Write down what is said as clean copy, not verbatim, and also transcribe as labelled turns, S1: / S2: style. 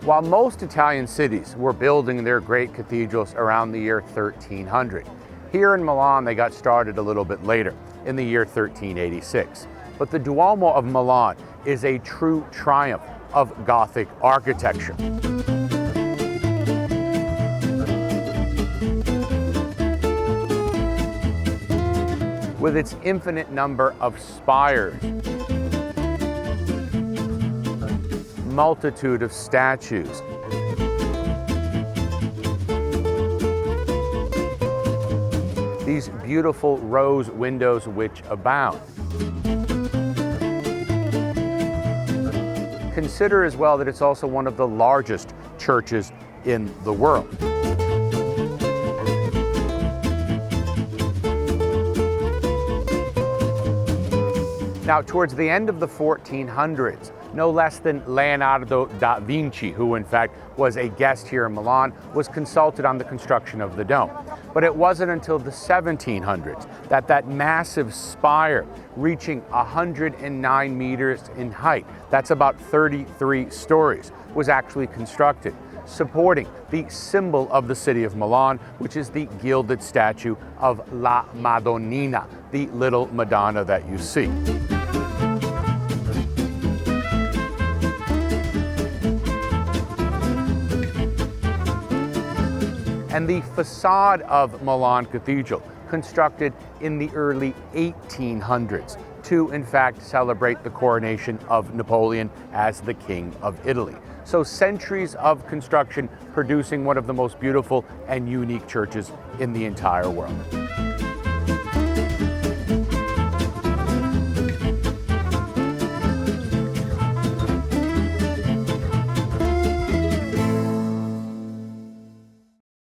S1: While most Italian cities were building their great cathedrals around the year 1300, here in Milan they got started a little bit later, in the year 1386. But the Duomo of Milan is a true triumph of Gothic architecture. With its infinite number of spires, multitude of statues, these beautiful rose windows which abound. Consider as well that it's also one of the largest churches in the world. Now, towards the end of the 1400s, no less than Leonardo da Vinci, who in fact was a guest here in Milan, was consulted on the construction of the dome. But it wasn't until the 1700s that massive spire, reaching 109 meters in height, that's about 33 stories, was actually constructed, supporting the symbol of the city of Milan, which is the gilded statue of La Madonnina, the little Madonna that you see. And the facade of Milan Cathedral, constructed in the early 1800s to, in fact, celebrate the coronation of Napoleon as the King of Italy. So centuries of construction producing one of the most beautiful and unique churches in the entire world.